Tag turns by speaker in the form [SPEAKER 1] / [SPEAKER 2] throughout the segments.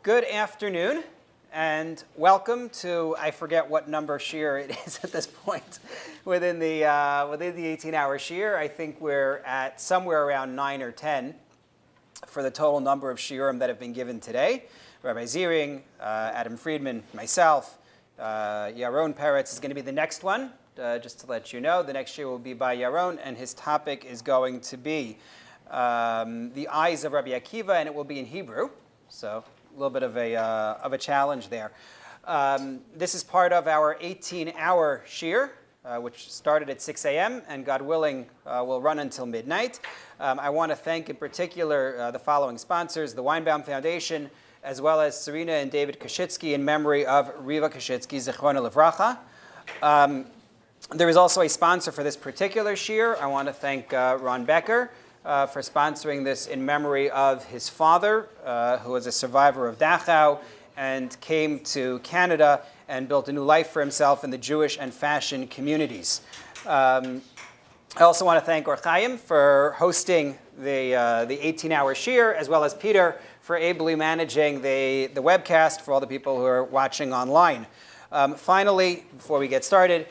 [SPEAKER 1] Good afternoon, and welcome to, I forget what number shiur it is at this point, within the 18-hour shiur. I think we're at somewhere around 9 or 10 for the total number of shiurim that have been given today. Rabbi Ziering, Adam Friedman, myself, Yaron Peretz is going to be the next one. Just to let you know, the next shiur will be by Yaron, and his topic is going to be the eyes of Rabbi Akiva, and it will be in Hebrew. So a little bit of a challenge there. This is part of our 18-hour shiur, which started at 6 a.m. and God willing will run until midnight. I want to thank in particular the following sponsors: the Weinbaum Foundation, as well as Serena and David Kashitsky in memory of Riva Kashitsky, Zichrona Livracha. There is also a sponsor for this particular shiur. I want to thank Ron Becker for sponsoring this in memory of his father, who was a survivor of Dachau and came to Canada and built a new life for himself in the Jewish and fashion communities. I also want to thank Or Chaim for hosting the 18-hour shiur, as well as Peter for ably managing the webcast for all the people who are watching online. Finally, before we get started,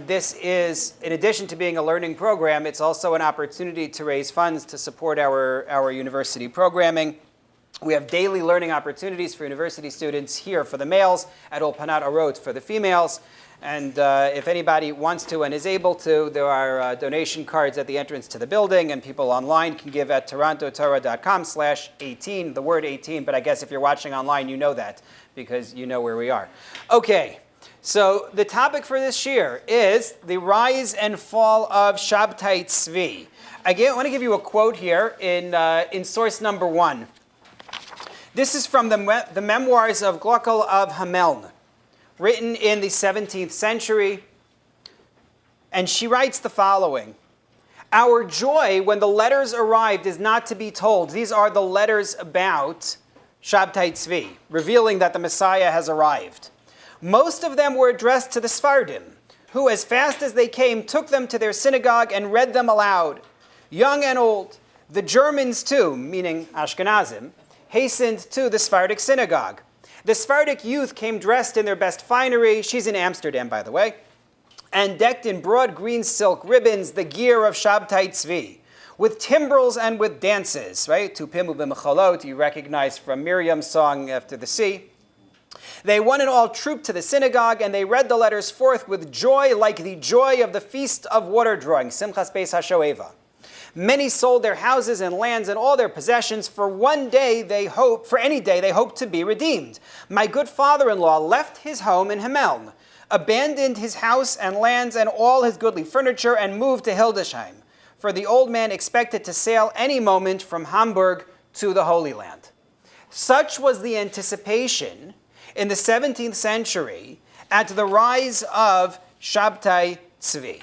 [SPEAKER 1] this is, in addition to being a learning program, it's also an opportunity to raise funds to support our university programming. We have daily learning opportunities for university students here for the males, at Ulpanat Arot for the females. And if anybody wants to and is able to, there are donation cards at the entrance to the building, and people online can give at torontotorah.com/18, the word 18, but I guess if you're watching online, you know that, because you know where we are. Okay. So the topic for this shiur is the rise and fall of Shabbtai Tzvi. Again, I want to give you a quote here in source number 1. This is from the memoirs of Glockel of Hameln, written in the 17th century. And she writes the following: "Our joy when the letters arrived is not to be told." These are the letters about Shabbtai Tzvi, revealing that the Messiah has arrived. "Most of them were addressed to the Sephardim, who, as fast as they came, took them to their synagogue and read them aloud. Young and old, the Germans too," meaning Ashkenazim, "hastened to the Sephardic synagogue. The Sephardic youth came dressed in their best finery," she's in Amsterdam, by the way, "and decked in broad green silk ribbons, the gear of Shabbtai Tzvi, with timbrels and with dances," right? Tupimu b'mecholot, you recognize from Miriam's song After the Sea. "They one and all trooped to the synagogue, and they read the letters forth with joy like the joy of the feast of water drawing, Simchas Beis HaShoeva. Many sold their houses and lands and all their possessions, for any day they hoped to be redeemed. My good father-in-law left his home in Hameln, abandoned his house and lands and all his goodly furniture, and moved to Hildesheim, for the old man expected to sail any moment from Hamburg to the Holy Land." Such was the anticipation in the 17th century at the rise of Shabbtai Tzvi.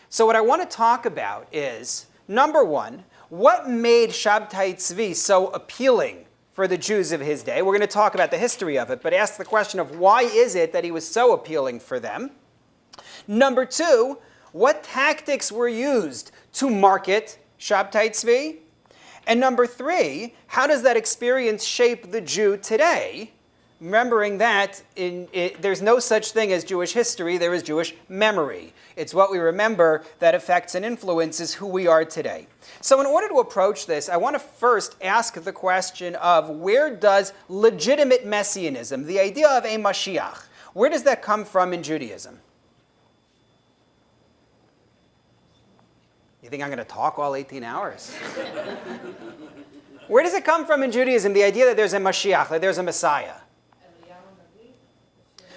[SPEAKER 1] So what I want to talk about is, number one, what made Shabbtai Tzvi so appealing for the Jews of his day? We're going to talk about the history of it, but ask the question of why is it that he was so appealing for them? Number two, what tactics were used to market Shabbtai Tzvi? And number three, how does that experience shape the Jew today? Remembering that there's no such thing as Jewish history, there is Jewish memory. It's what we remember that affects and influences who we are today. So in order to approach this, I want to first ask the question of, where does legitimate messianism, the idea of a Mashiach, where does that come from in Judaism? You think I'm going to talk all 18 hours? Where does it come from in Judaism, the idea that there's a Mashiach, that there's a Messiah?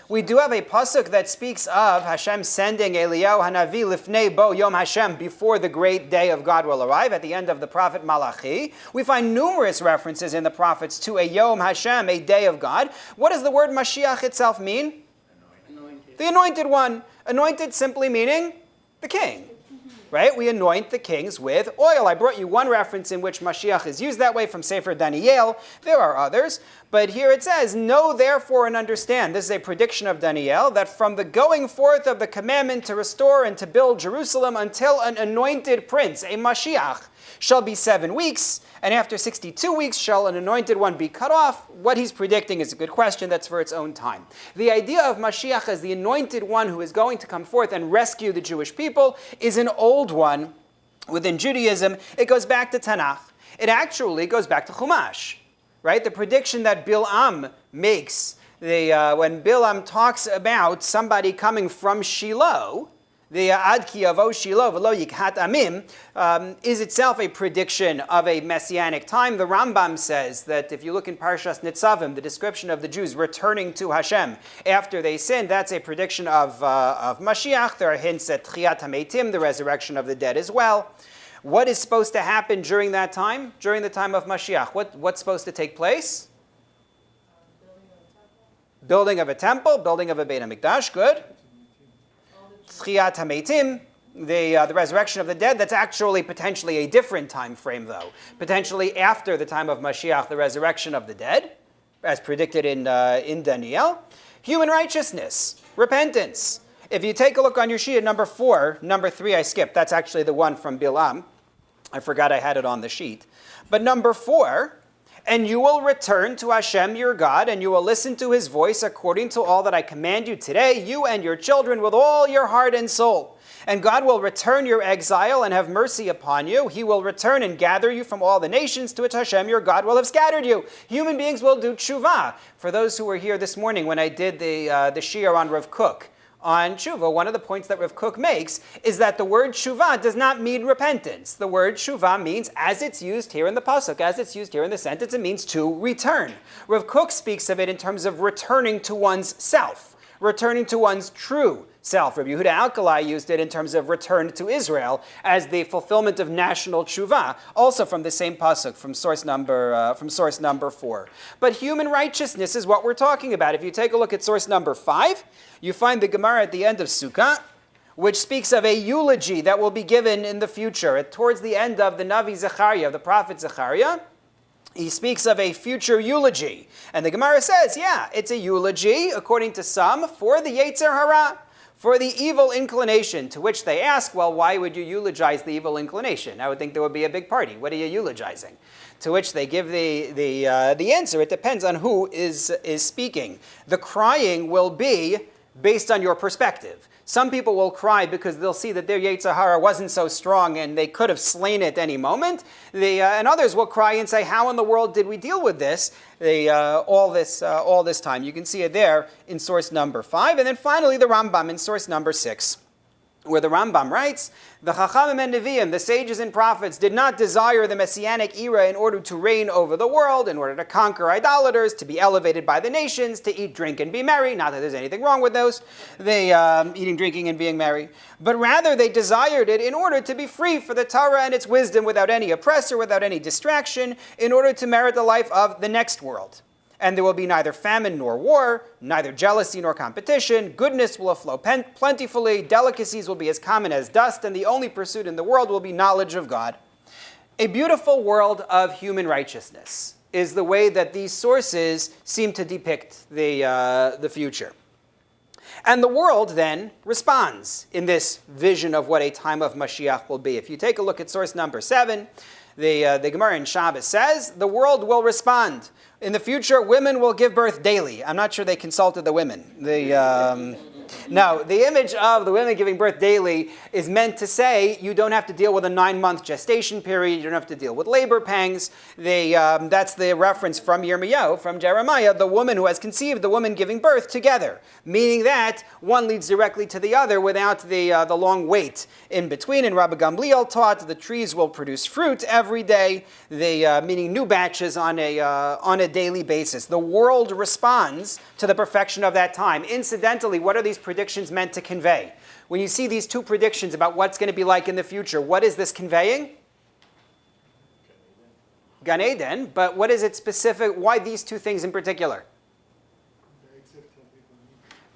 [SPEAKER 1] We do have a pasuk that speaks of Hashem sending Eliyahu Hanavi lifnei bo Yom Hashem, before the great day of God will arrive, at the end of the prophet Malachi. We find numerous references in the prophets to a Yom Hashem, a day of God. What does the word Mashiach itself mean? Anointed. The anointed one. Anointed simply meaning the king. Right? We anoint the kings with oil. I brought you one reference in which Mashiach is used that way from Sefer Daniel. There are others. But here it says, "Know therefore and understand," this is a prediction of Daniel, "that from the going forth of the commandment to restore and to build Jerusalem until an anointed prince, a Mashiach, shall be 7 weeks, and after 62 weeks shall an anointed one be cut off. What he's predicting is a good question. That's for its own time. The idea of Mashiach as the anointed one who is going to come forth and rescue the Jewish people is an old one within Judaism. It goes back to Tanakh. It actually goes back to Chumash, right? The prediction that Bil'am makes, when Bil'am talks about somebody coming from Shiloh, the Ad ki yavo Shiloh v'lo yikhat amim, is itself a prediction of a messianic time. The Rambam says that if you look in Parshas Nitzavim, the description of the Jews returning to Hashem after they sinned, that's a prediction of Mashiach. There are hints at Tchiyat HaMeitim, the resurrection of the dead as well. What is supposed to happen during that time? During the time of Mashiach, what's supposed to take place? Building of a temple, building of a Beit HaMikdash, good. Tchiyat HaMeitim, the resurrection of the dead. That's actually potentially a different time frame, though. Potentially after the time of Mashiach, the resurrection of the dead, as predicted in Daniel. Human righteousness, repentance. If you take a look on your sheet at number 4, number 3 I skipped. That's actually the one from Bilam. I forgot I had it on the sheet. But number 4, and you will return to Hashem your God, and you will listen to his voice according to all that I command you today, you and your children with all your heart and soul. And God will return your exile and have mercy upon you. He will return and gather you from all the nations to which Hashem your God will have scattered you. Human beings will do tshuva. For those who were here this morning when I did the shiur on Rav Kook, on tshuva, one of the points that Rav Kook makes is that the word tshuva does not mean repentance. The word tshuva means, as it's used here in the pasuk, as it's used here in the sentence, it means to return. Rav Kook speaks of it in terms of returning to one's self, returning to one's true self. Rabbi Yehuda Alkali used it in terms of return to Israel as the fulfillment of national tshuva, also from the same pasuk, from source number 4. But human righteousness is what we're talking about. If you take a look at source number 5, you find the Gemara at the end of Sukkah, which speaks of a eulogy that will be given in the future. Towards the end of the Navi Zechariah, the prophet Zechariah, he speaks of a future eulogy. And the Gemara says, yeah, it's a eulogy, according to some, for the Yetzer Hara, for the evil inclination, to which they ask, well, why would you eulogize the evil inclination? I would think there would be a big party. What are you eulogizing? To which they give the answer, it depends on who is speaking. The crying will be based on your perspective. Some people will cry because they'll see that their Yetzer Hara wasn't so strong and they could have slain it any moment. And others will cry and say, how in the world did we deal with this all this time? You can see it there in source number 5. And then finally the Rambam in source number 6, where the Rambam writes, the Chachamim and Nevi'im, the sages and prophets, did not desire the Messianic era in order to reign over the world, in order to conquer idolaters, to be elevated by the nations, to eat, drink, and be merry. Not that there's anything wrong with those, eating, drinking, and being merry. But rather they desired it in order to be free for the Torah and its wisdom without any oppressor, without any distraction, in order to merit the life of the next world. And there will be neither famine nor war, neither jealousy nor competition. Goodness will flow plentifully. Delicacies will be as common as dust. And the only pursuit in the world will be knowledge of God. A beautiful world of human righteousness is the way that these sources seem to depict the future. And the world then responds in this vision of what a time of Mashiach will be. If you take a look at source number 7, the Gemara in Shabbos says, the world will respond. In the future, women will give birth daily. I'm not sure they consulted the women. No, the image of the women giving birth daily is meant to say you don't have to deal with a 9-month gestation period. You don't have to deal with labor pangs. That's the reference from Yirmiyahu, from Jeremiah, the woman who has conceived, the woman giving birth together, meaning that one leads directly to the other without the long wait in between. And Rabbi Gamliel taught the trees will produce fruit every day, meaning new batches on a daily basis. The world responds to the perfection of that time. Incidentally, what are these predictions meant to convey? When you see these two predictions about what's going to be like in the future, what is this conveying? Gan Eden, but what is it specific? Why these two things in particular?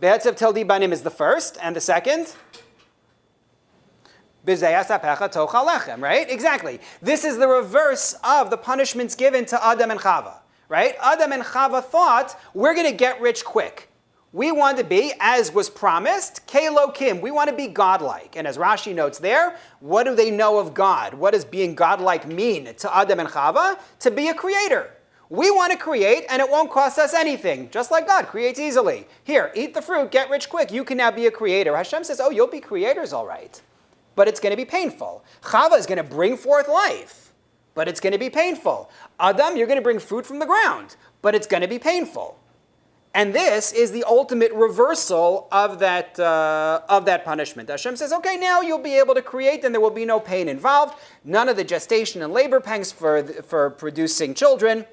[SPEAKER 1] Be'etzev Teldi Banim is the first, and the second? Right? Exactly. This is the reverse of the punishments given to Adam and Chava. Right? Adam and Chava thought, we're going to get rich quick. We want to be, as was promised, Kelokim. We want to be godlike. And as Rashi notes there, what do they know of God? What does being godlike mean to Adam and Chava? To be a creator. We want to create, and it won't cost us anything, just like God creates easily. Here, eat the fruit, get rich quick. You can now be a creator. Hashem says, oh, you'll be creators all right, but it's going to be painful. Chava is going to bring forth life, but it's going to be painful. Adam, you're going to bring fruit from the ground, but it's going to be painful. And this is the ultimate reversal of that punishment. Hashem says, okay, now you'll be able to create and there will be no pain involved, none of the gestation and labor pangs for producing children,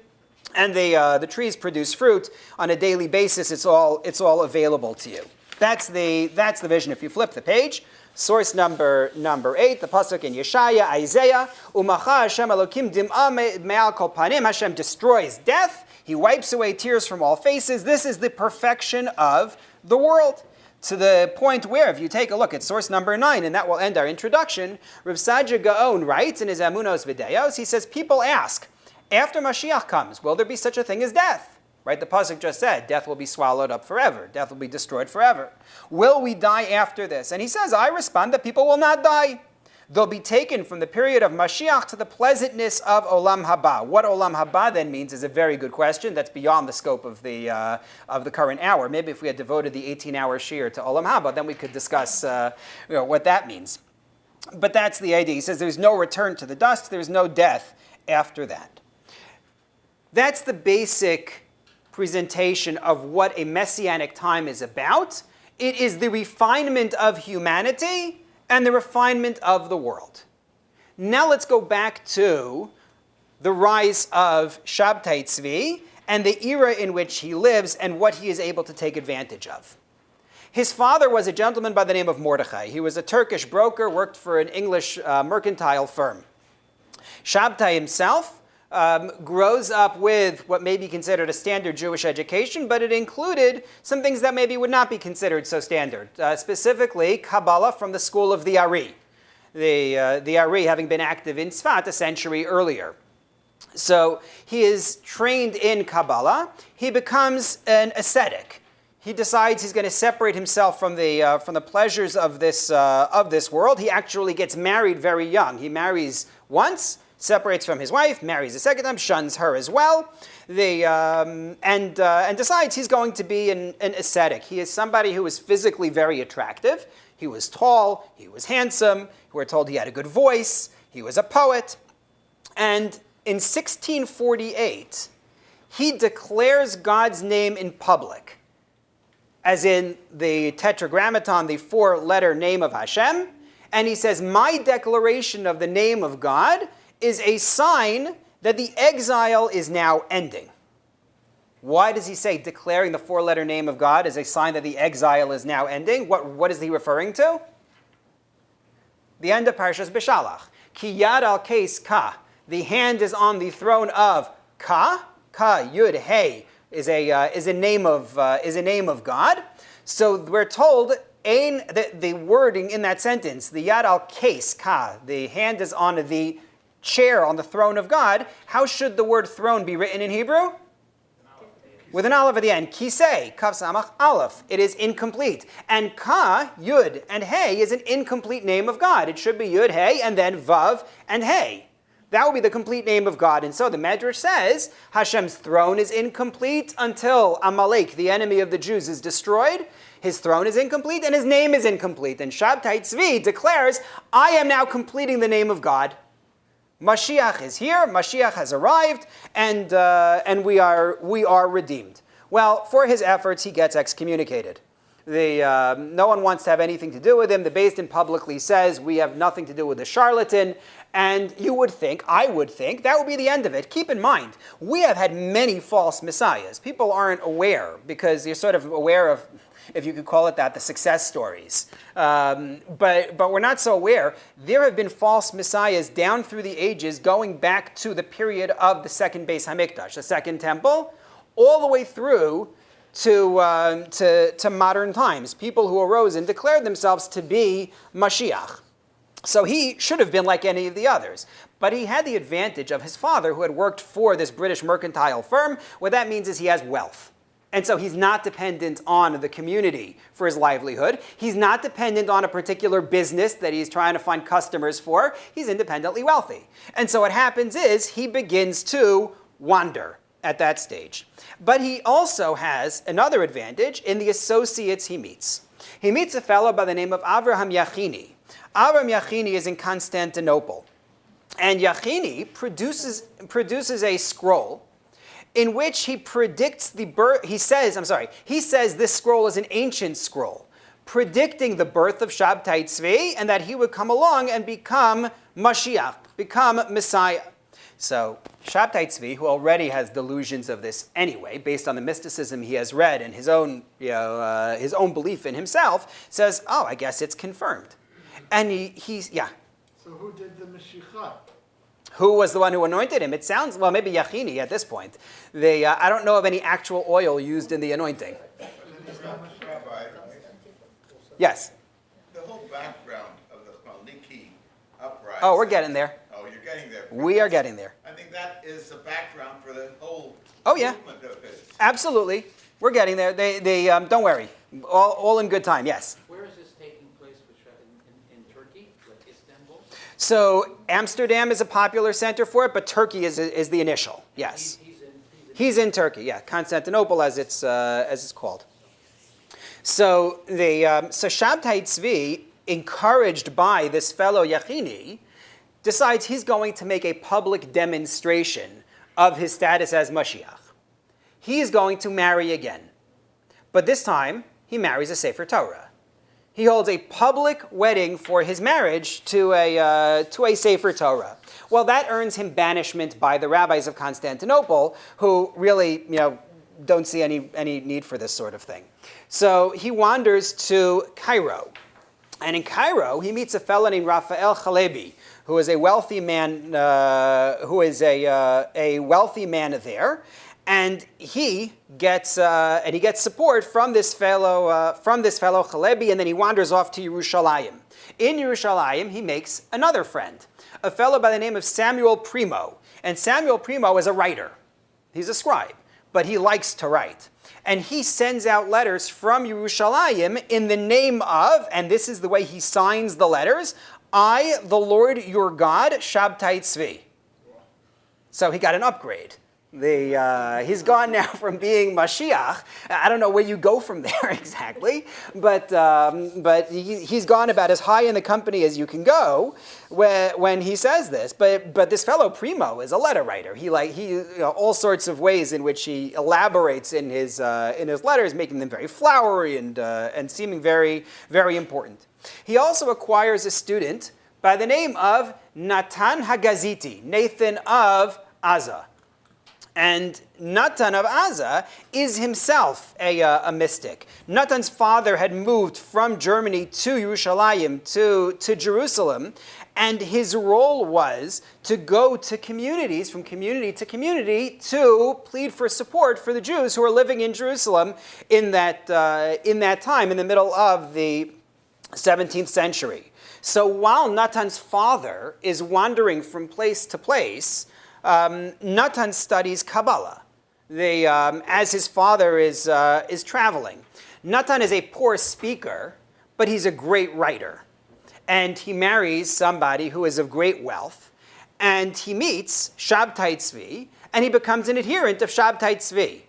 [SPEAKER 1] and the trees produce fruit on a daily basis. It's all available to you. That's the vision. If you flip the page, source number 8, the pasuk in Yeshaya, Isaiah, Umacha Hashem Elokim dim'ah me'al kol panim. Hashem destroys death. He wipes away tears from all faces. This is the perfection of the world. To the point where, if you take a look at source number 9, and that will end our introduction, Rav Sadia Gaon writes in his Amunos Videos, he says, people ask, after Mashiach comes, will there be such a thing as death? Right, the pasuk just said, death will be swallowed up forever. Death will be destroyed forever. Will we die after this? And he says, I respond that people will not die. They'll be taken from the period of Mashiach to the pleasantness of Olam Haba. What Olam Haba then means is a very good question. That's beyond the scope of the current hour. Maybe if we had devoted the 18-hour shiur to Olam Haba, then we could discuss what that means. But that's the idea. He says there's no return to the dust. There's no death after that. That's the basic presentation of what a messianic time is about. It is the refinement of humanity and the refinement of the world. Now let's go back to the rise of Shabbtai Tzvi and the era in which he lives and what he is able to take advantage of. His father was a gentleman by the name of Mordechai. He was a Turkish broker, worked for an English mercantile firm. Shabbtai himself grows up with what may be considered a standard Jewish education, but it included some things that maybe would not be considered so standard, specifically Kabbalah from the school of the Ari, the Ari having been active in Tzfat a century earlier. So he is trained in Kabbalah. He becomes an ascetic. He decides he's going to separate himself from the pleasures of this world. He actually gets married very young. He marries once, separates from his wife, marries a second time, shuns her as well, and decides he's going to be an ascetic. He is somebody who is physically very attractive. He was tall, he was handsome, we're told he had a good voice, he was a poet. And in 1648, he declares God's name in public, as in the Tetragrammaton, the 4-letter name of Hashem, and he says, my declaration of the name of God is a sign that the exile is now ending. Why does he say declaring the 4-letter name of God is a sign that the exile is now ending? What is he referring to? The end of Parshas Beshalach. Ki yad al keis ka. The hand is on the throne of Ka. Ka Yud Hey is a name of God. So we're told the wording in that sentence, the yad al keis ka, the hand is on the chair on the throne of God. How should the word throne be written in Hebrew? With an aleph at the end. Kisei, kaf samach aleph. It is incomplete. And ka, yud, and hey is an incomplete name of God. It should be yud, hey, and then vav and hey. That would be the complete name of God. And so the Medrash says Hashem's throne is incomplete until Amalek, the enemy of the Jews, is destroyed. His throne is incomplete and his name is incomplete. And Shabbtai Tzvi declares, I am now completing the name of God. Mashiach is here, Mashiach has arrived, and we are redeemed. Well, for his efforts, he gets excommunicated. No one wants to have anything to do with him. The Beis Din publicly says, we have nothing to do with the charlatan. And I would think, that would be the end of it. Keep in mind, we have had many false messiahs. People aren't aware, because you're sort of aware of, if you could call it that, the success stories. But we're not so aware. There have been false messiahs down through the ages, going back to the period of the second Beis Hamikdash, the second temple, all the way through to modern times. People who arose and declared themselves to be Mashiach. So he should have been like any of the others. But he had the advantage of his father, who had worked for this British mercantile firm. What that means is he has wealth. And so he's not dependent on the community for his livelihood. He's not dependent on a particular business that he's trying to find customers for. He's independently wealthy. And so what happens is he begins to wander at that stage. But he also has another advantage in the associates he meets. He meets a fellow by the name of Avraham Yachini. Avraham Yachini is in Constantinople. And Yachini produces a scroll in which he predicts the birth. He says this scroll is an ancient scroll, predicting the birth of Shabbtai Tzvi and that he would come along and become Mashiach, become Messiah. So Shabbtai Tzvi, who already has delusions of this anyway, based on the mysticism he has read and his own belief in himself, says, "Oh, I guess it's confirmed." And he's.
[SPEAKER 2] So who did the Mashiach?
[SPEAKER 1] Who was the one who anointed him? It sounds, well, maybe Yachini at this point. I don't know of any actual oil used in the anointing.
[SPEAKER 3] Rabbi,
[SPEAKER 1] Yes.
[SPEAKER 3] the whole background of the Maliki uprising.
[SPEAKER 1] Oh, we're getting there.
[SPEAKER 3] Oh, you're getting there.
[SPEAKER 1] We are getting there.
[SPEAKER 3] I think that is the background for the whole movement of his.
[SPEAKER 1] Absolutely. We're getting there. Don't worry. All in good time, yes.
[SPEAKER 4] Where is this taking place in Turkey, like Istanbul?
[SPEAKER 1] So Amsterdam is a popular center for it, but Turkey is the initial. Yes. He's in Turkey, yeah. Constantinople as it's called. So Shabbtai Tzvi, encouraged by this fellow Yachini, decides he's going to make a public demonstration of his status as Mashiach. He is going to marry again. But this time, he marries a Sefer Torah. He holds a public wedding for his marriage to a Sefer Torah. Well, that earns him banishment by the rabbis of Constantinople, who really, don't see any need for this sort of thing. So he wanders to Cairo. And in Cairo, he meets a fellow named Raphael Chalebi, who is a wealthy man. Wealthy man there, and he gets support from this fellow Chalebi, and then he wanders off to Yerushalayim. In Yerushalayim, he makes another friend, a fellow by the name of Samuel Primo, and Samuel Primo is a writer. He's a scribe, but he likes to write. And he sends out letters from Yerushalayim in the name of, and this is the way he signs the letters, I, the Lord your God, Shabbtai Tzvi. So he got an upgrade. He's gone now from being Mashiach. I don't know where you go from there exactly, but he's gone about as high in the company as you can go when he says this. But this fellow Primo is a letter writer. He all sorts of ways in which he elaborates in his letters, making them very flowery and seeming very, very important. He also acquires a student by the name of Natan Hagaziti, Nathan of Azza. And Natan of Azza is himself a mystic. Natan's father had moved from Germany to Yerushalayim, to Jerusalem, and his role was to go to communities, from community to community, to plead for support for the Jews who were living in Jerusalem in that time, in the middle of the 17th century. So while Natan's father is wandering from place to place, Natan studies Kabbalah as his father is traveling. Natan is a poor speaker, but he's a great writer. And he marries somebody who is of great wealth, and he meets Shabbtai Tzvi, and he becomes an adherent of Shabbtai Tzvi.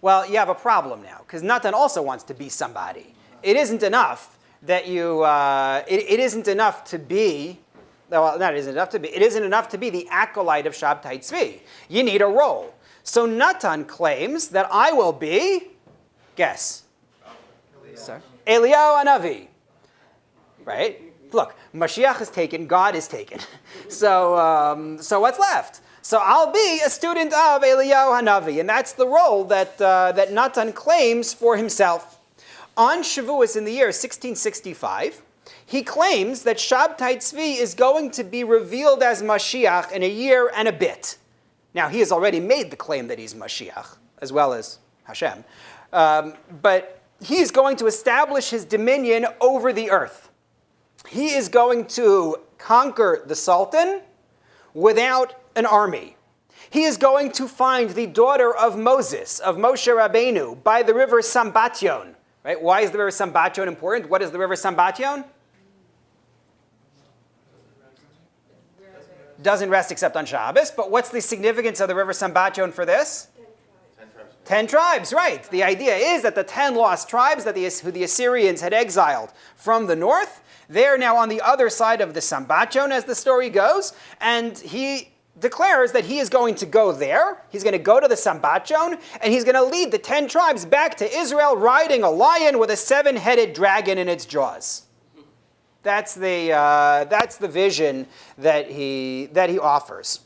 [SPEAKER 1] Well, you have a problem now, because Natan also wants to be somebody. It isn't enough that you, it isn't enough to be, well, not it isn't enough to be, it isn't enough to be the acolyte of Shabbtai Tzvi. You need a role. So Natan claims that I will be, guess. Eliyahu Hanavi. Right? Look, Mashiach is taken, God is taken. So what's left? So I'll be a student of Eliyahu Hanavi, and that's the role that Natan claims for himself. On Shavuos in the year 1665, he claims that Shabbtai Tzvi is going to be revealed as Mashiach in a year and a bit. Now, he has already made the claim that he's Mashiach, as well as Hashem. But he is going to establish his dominion over the earth. He is going to conquer the Sultan without an army. He is going to find the daughter of Moses, of Moshe Rabbeinu, by the river Sambatyon. Right? Why is the river Sambatyon important? What is the river Sambatyon? Doesn't rest except on Shabbos. But what's the significance of the river Sambatyon for this? 10 tribes, right. The idea is that the 10 lost tribes who the Assyrians had exiled from the north, they're now on the other side of the Sambatyon, as the story goes, and he declares that he is going to go there. He's going to go to the Sambatyon, and he's going to lead the 10 tribes back to Israel riding a lion with a 7-headed dragon in its jaws. That's the vision that he offers.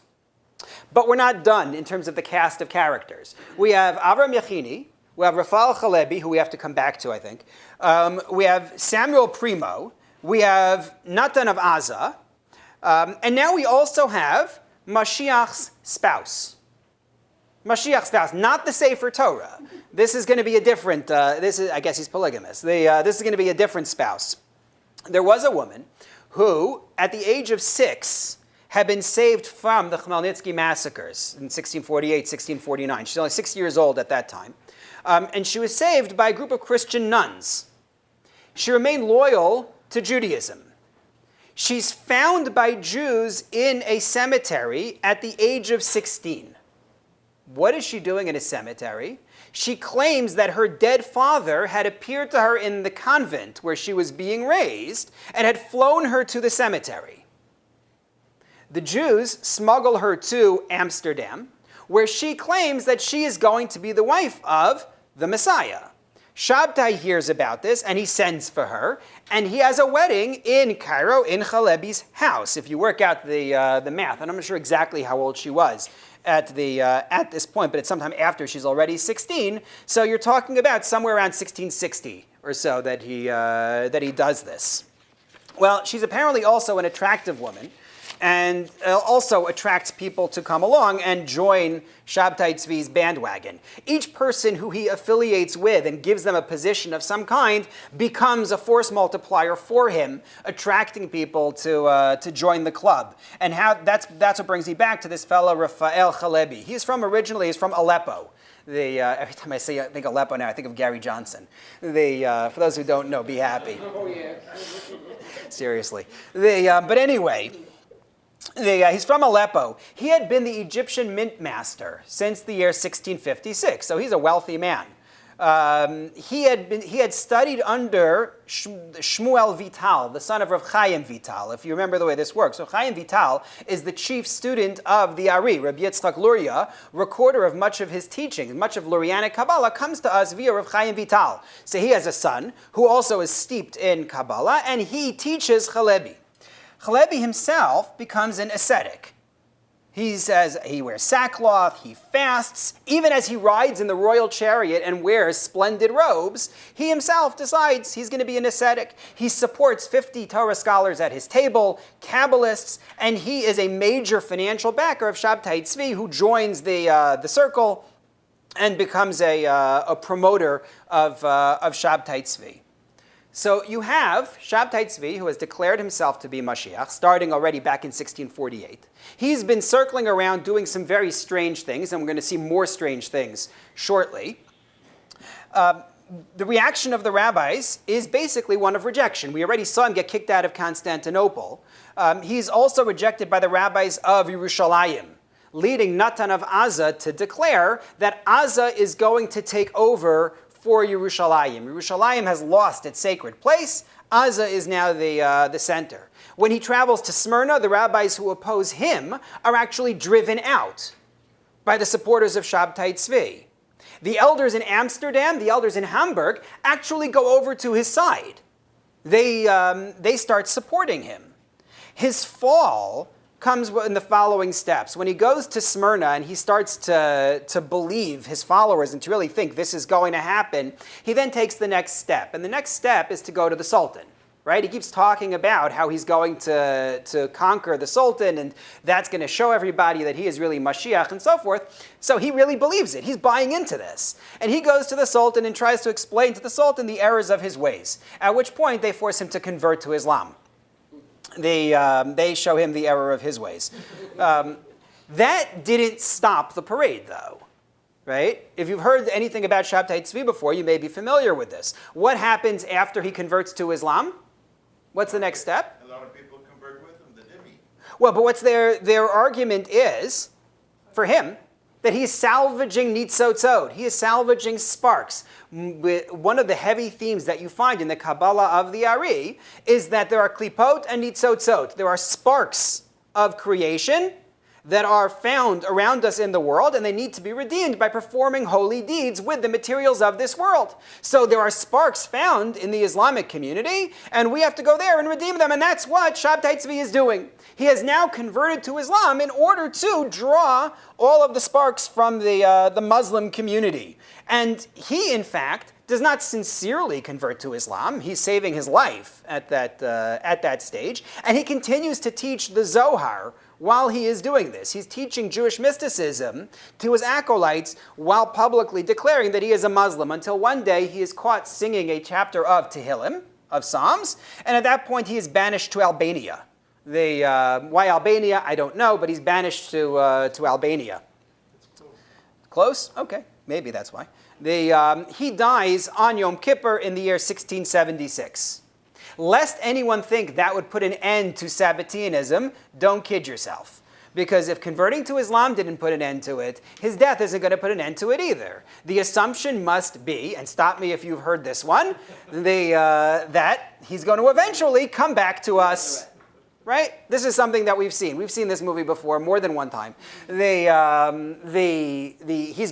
[SPEAKER 1] But we're not done in terms of the cast of characters. We have Avram Yechini, we have Rafael Chalebi, who we have to come back to, I think. We have Samuel Primo, we have Natan of Aza, and now we also have Mashiach's spouse. Mashiach's spouse, not the Sefer Torah. This is going to be a different, I guess he's polygamous. This is going to be a different spouse. There was a woman who, at the age of 6, had been saved from the Khmelnytsky massacres in 1648, 1649. She's only 6 years old at that time. And she was saved by a group of Christian nuns. She remained loyal to Judaism. She's found by Jews in a cemetery at the age of 16. What is she doing in a cemetery? She claims that her dead father had appeared to her in the convent where she was being raised and had flown her to the cemetery. The Jews smuggle her to Amsterdam, where she claims that she is going to be the wife of the Messiah. Shabbtai hears about this, and he sends for her, and he has a wedding in Cairo, in Chalebi's house. If you work out the math, and I'm not sure exactly how old she was at this point, but it's sometime after she's already 16. So you're talking about somewhere around 1660 or so that he does this. Well, she's apparently also an attractive woman, and also attracts people to come along and join Shabbtai Tzvi's bandwagon. Each person who he affiliates with and gives them a position of some kind becomes a force multiplier for him, attracting people to join the club. And that's what brings me back to this fellow Rafael Chalebi. He's from Aleppo. Every time I think Aleppo now, I think of Gary Johnson. For those who don't know, be happy.
[SPEAKER 4] Oh, yeah.
[SPEAKER 1] Seriously. But anyway, he's from Aleppo. He had been the Egyptian mint master since the year 1656, so he's a wealthy man. He had studied under Shmuel Vital, the son of Rav Chaim Vital, if you remember the way this works. So Chaim Vital is the chief student of the Ari. Rabbi Yitzchak Luria, recorder of much of his teachings, much of Lurianic Kabbalah, comes to us via Rav Chaim Vital. So he has a son who also is steeped in Kabbalah, and he teaches Chalebi. Chalebi himself becomes an ascetic. He says he wears sackcloth, he fasts. Even as he rides in the royal chariot and wears splendid robes, he himself decides he's going to be an ascetic. He supports 50 Torah scholars at his table, Kabbalists, and he is a major financial backer of Shabbtai Tzvi, who joins the circle and becomes a promoter of Shabbtai Tzvi. So you have Shabbtai Tzvi, who has declared himself to be Mashiach, starting already back in 1648. He's been circling around doing some very strange things, and we're going to see more strange things shortly. The reaction of the rabbis is basically one of rejection. We already saw him get kicked out of Constantinople. He's also rejected by the rabbis of Yerushalayim, leading Natan of Aza to declare that Aza is going to take over for Yerushalayim. Yerushalayim has lost its sacred place. Aza is now the center. When he travels to Smyrna, the rabbis who oppose him are actually driven out by the supporters of Shabbtai Tzvi. The elders in Amsterdam, the elders in Hamburg, actually go over to his side. They start supporting him. His fall comes in the following steps. When he goes to Smyrna and he starts to believe his followers and to really think this is going to happen, he then takes the next step. And the next step is to go to the Sultan. Right? He keeps talking about how he's going to conquer the Sultan, and that's going to show everybody that he is really Mashiach and so forth. So he really believes it. He's buying into this. And he goes to the Sultan and tries to explain to the Sultan the errors of his ways, at which point they force him to convert to Islam. They show him the error of his ways. That didn't stop the parade, though, right? If you've heard anything about Shabbtai Tzvi before, you may be familiar with this. What happens after he converts to Islam? What's the next step?
[SPEAKER 3] A lot of people convert with him, the Dhimmi.
[SPEAKER 1] Well, but what's their argument is, for him, that he's salvaging nitzotzot. He is salvaging sparks. One of the heavy themes that you find in the Kabbalah of the Ari is that there are klipot and nitzotzot. There are sparks of creation that are found around us in the world, and they need to be redeemed by performing holy deeds with the materials of this world. So there are sparks found in the Islamic community, and we have to go there and redeem them, and that's what Shabbtai Tzvi is doing. He has now converted to Islam in order to draw all of the sparks from the Muslim community. And he, in fact, does not sincerely convert to Islam. He's saving his life at that stage, and he continues to teach the Zohar while he is doing this. He's teaching Jewish mysticism to his acolytes while publicly declaring that he is a Muslim, until one day he is caught singing a chapter of Tehillim, of Psalms, and at that point he is banished to Albania. Why Albania, I don't know, but he's banished to Albania.
[SPEAKER 2] It's close.
[SPEAKER 1] Close? Okay, maybe that's why. He dies on Yom Kippur in the year 1676. Lest anyone think that would put an end to Sabbateanism, don't kid yourself. Because if converting to Islam didn't put an end to it, his death isn't going to put an end to it either. The assumption must be, and stop me if you've heard this one, that he's going to eventually come back to us. Right? This is something that we've seen. We've seen this movie before more than one time. He's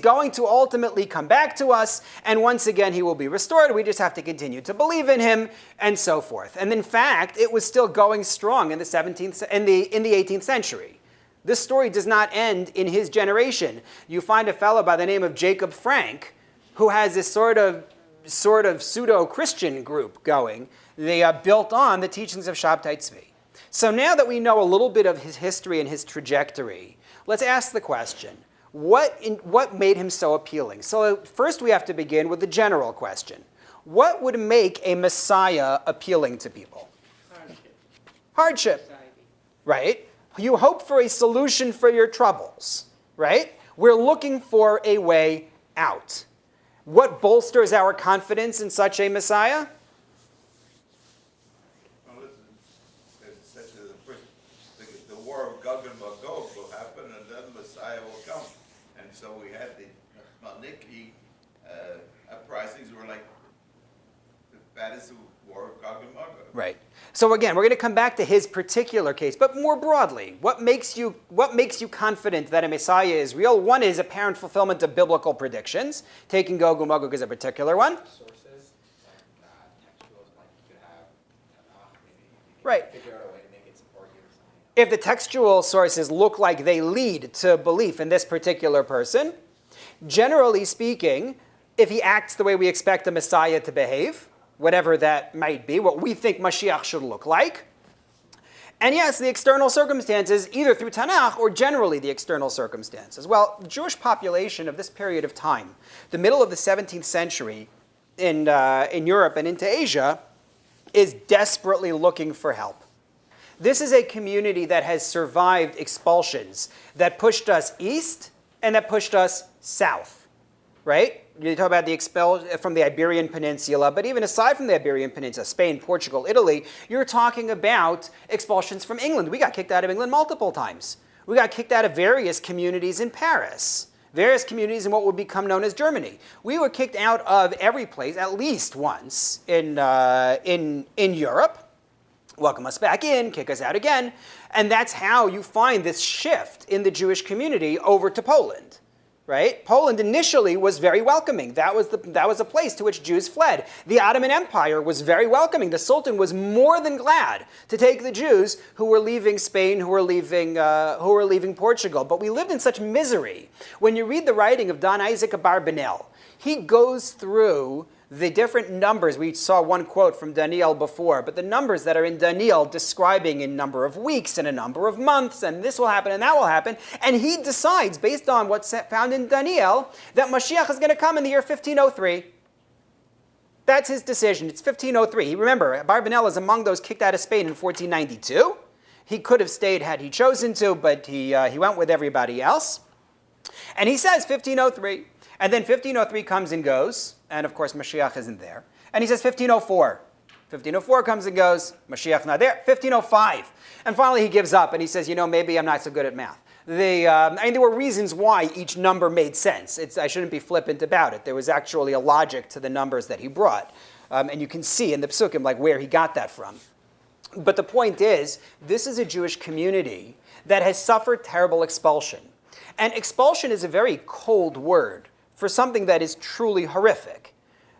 [SPEAKER 1] going to ultimately come back to us, and once again he will be restored. We just have to continue to believe in him, and so forth. And in fact, it was still going strong in the 18th century. This story does not end in his generation. You find a fellow by the name of Jacob Frank, who has this sort of pseudo-Christian group going. They are built on the teachings of Shabbtai Tzvi. So now that we know a little bit of his history and his trajectory, let's ask the question, what made him so appealing? So first we have to begin with the general question. What would make a Messiah appealing to people? Hardship. Right? You hope for a solution for your troubles, right? We're looking for a way out. What bolsters our confidence in such a Messiah?
[SPEAKER 3] The war of Gog and Magog will happen, and then Messiah will come. And so we had the Maliki uprisings were like that is the war of Gog and Magog.
[SPEAKER 1] Right. So again, we're going to come back to his particular case, but more broadly, what makes you confident that a Messiah is real? One is apparent fulfillment of biblical predictions. Taking Gog and Magog is a particular one.
[SPEAKER 4] Sources, like textuals, like you could have Tanakh, maybe you can
[SPEAKER 1] Right.
[SPEAKER 4] figure out a way to make it support you or something.
[SPEAKER 1] If the textual sources look like they lead to belief in this particular person, generally speaking, if he acts the way we expect a Messiah to behave, whatever that might be, what we think Mashiach should look like. And yes, the external circumstances, either through Tanakh or generally the external circumstances. Well, the Jewish population of this period of time, the middle of the 17th century in Europe and into Asia, is desperately looking for help. This is a community that has survived expulsions that pushed us east and that pushed us south, right? You talk about the expelled from the Iberian Peninsula, but even aside from the Iberian Peninsula, Spain, Portugal, Italy, you're talking about expulsions from England. We got kicked out of England multiple times. We got kicked out of various communities in Paris, various communities in what would become known as Germany. We were kicked out of every place at least once in Europe. Welcome us back in, kick us out again. And that's how you find this shift in the Jewish community over to Poland. Right? Poland initially was very welcoming. That was a place to which Jews fled. The Ottoman Empire was very welcoming. The Sultan was more than glad to take the Jews who were leaving Spain, who were leaving Portugal. But we lived in such misery. When you read the writing of Don Isaac Abarbanel, he goes through the different numbers. We saw one quote from Daniel before, but the numbers that are in Daniel describing a number of weeks and a number of months, and this will happen and that will happen, and he decides, based on what's found in Daniel, that Mashiach is going to come in the year 1503. That's his decision. It's 1503. Remember, Abarbanel is among those kicked out of Spain in 1492. He could have stayed had he chosen to, but he went with everybody else. And he says 1503. And then 1503 comes and goes. And of course, Mashiach isn't there. And he says 1504. 1504 comes and goes. Mashiach not there. 1505. And finally he gives up and he says, maybe I'm not so good at math. There were reasons why each number made sense. I shouldn't be flippant about it. There was actually a logic to the numbers that he brought. And you can see in the Psukim where he got that from. But the point is, this is a Jewish community that has suffered terrible expulsion. And expulsion is a very cold word for something that is truly horrific.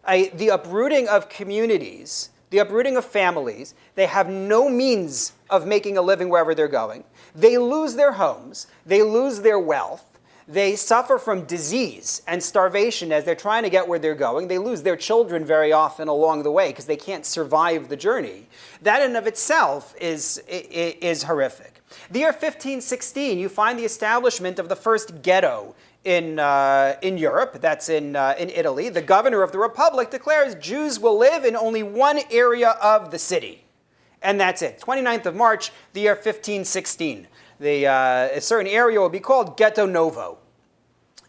[SPEAKER 1] The uprooting of communities, the uprooting of families, they have no means of making a living wherever they're going. They lose their homes, they lose their wealth, they suffer from disease and starvation as they're trying to get where they're going. They lose their children very often along the way because they can't survive the journey. That in and of itself is horrific. The year 1516, you find the establishment of the first ghetto in Europe. That's in Italy. The governor of the republic declares Jews will live in only one area of the city. And that's it. 29th of March, the year 1516. A certain area will be called Ghetto Novo.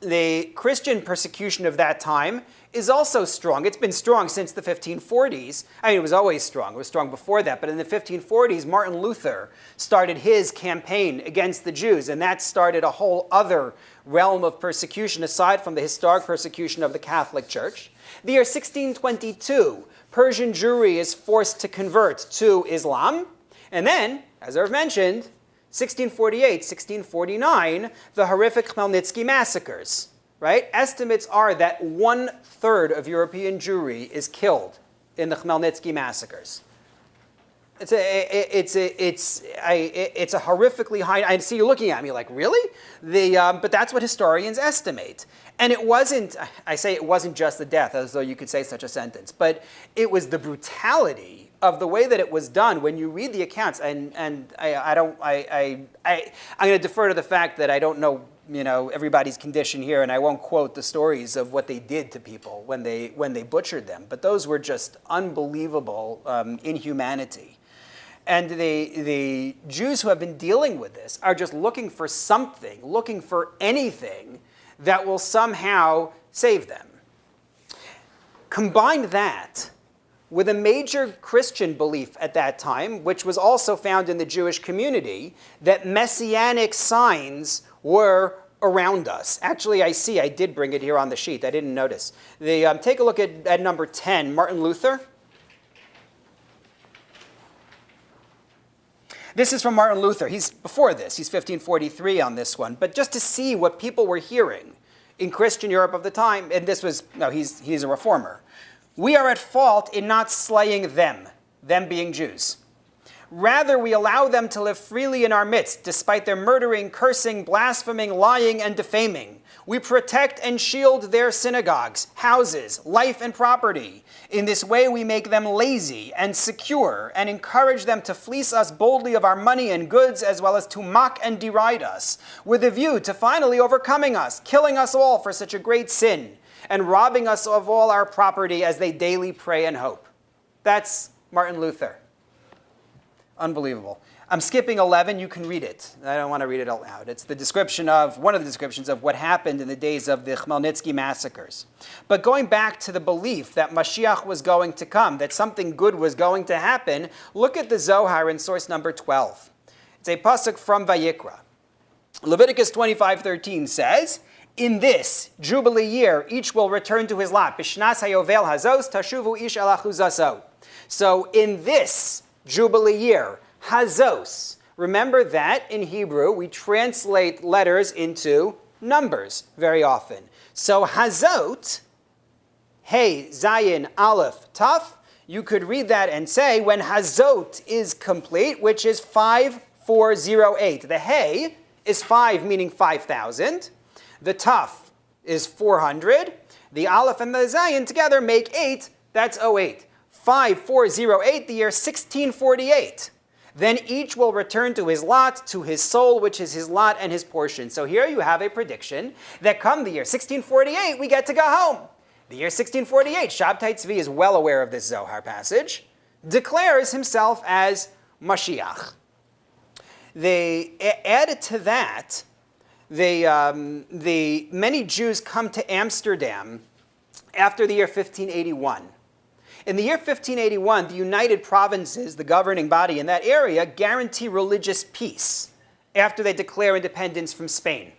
[SPEAKER 1] The Christian persecution of that time is also strong. It's been strong since the 1540s. It was always strong. It was strong before that. But in the 1540s, Martin Luther started his campaign against the Jews, and that started a whole other realm of persecution aside from the historic persecution of the Catholic Church. The year 1622, Persian Jewry is forced to convert to Islam. And then, as I've mentioned, 1648, 1649, the horrific Khmelnytsky massacres, right? Estimates are that 1/3 of European Jewry is killed in the Khmelnytsky massacres. It's a horrifically high. I see you looking at me like, really? But that's what historians estimate. And it wasn't. I say it wasn't just the death, as though you could say such a sentence, but it was the brutality of the way that it was done. When you read the accounts, and I'm going to defer to the fact that I don't know everybody's condition here, and I won't quote the stories of what they did to people when they butchered them. But those were just unbelievable inhumanity. And the Jews who have been dealing with this are just looking for something, looking for anything that will somehow save them. Combine that with a major Christian belief at that time, which was also found in the Jewish community, that messianic signs were around us. Actually, I did bring it here on the sheet. I didn't notice. Take a look at number 10, Martin Luther. This is from Martin Luther. He's before this. He's 1543 on this one. But just to see what people were hearing in Christian Europe of the time, and he's a reformer. We are at fault in not slaying them being Jews. Rather, we allow them to live freely in our midst, despite their murdering, cursing, blaspheming, lying, and defaming. We protect and shield their synagogues, houses, life, and property. In this way, we make them lazy and secure and encourage them to fleece us boldly of our money and goods, as well as to mock and deride us, with a view to finally overcoming us, killing us all for such a great sin, and robbing us of all our property as they daily pray and hope. That's Martin Luther. Unbelievable. I'm skipping 11. You can read it. I don't want to read it out loud. It's one of the descriptions of what happened in the days of the Khmelnytsky massacres. But going back to the belief that Mashiach was going to come, that something good was going to happen, look at the Zohar in source number 12. It's a pasuk from Vayikra. Leviticus 25:13 says, "In this Jubilee year, each will return to his lot. Bishnas hayovel hazos tashuvu ish al achuzaso." So in this Jubilee year, hazos. Remember that in Hebrew, we translate letters into numbers very often. So hazot, hey, zayin, aleph, taf, you could read that and say when hazot is complete, which is 5408. The hey is 5, meaning 5,000. The taf is 400. The aleph and the zayin together make 8. That's 08. 5408, the year 1648. Then each will return to his lot, to his soul, which is his lot and his portion. So here you have a prediction that come the year 1648, we get to go home. The year 1648, Shabbtai Tzvi is well aware of this Zohar passage, declares himself as Mashiach. Added to that, many Jews come to Amsterdam after the year 1581. In the year 1581, the United Provinces, the governing body in that area, guarantee religious peace after they declare independence from Spain.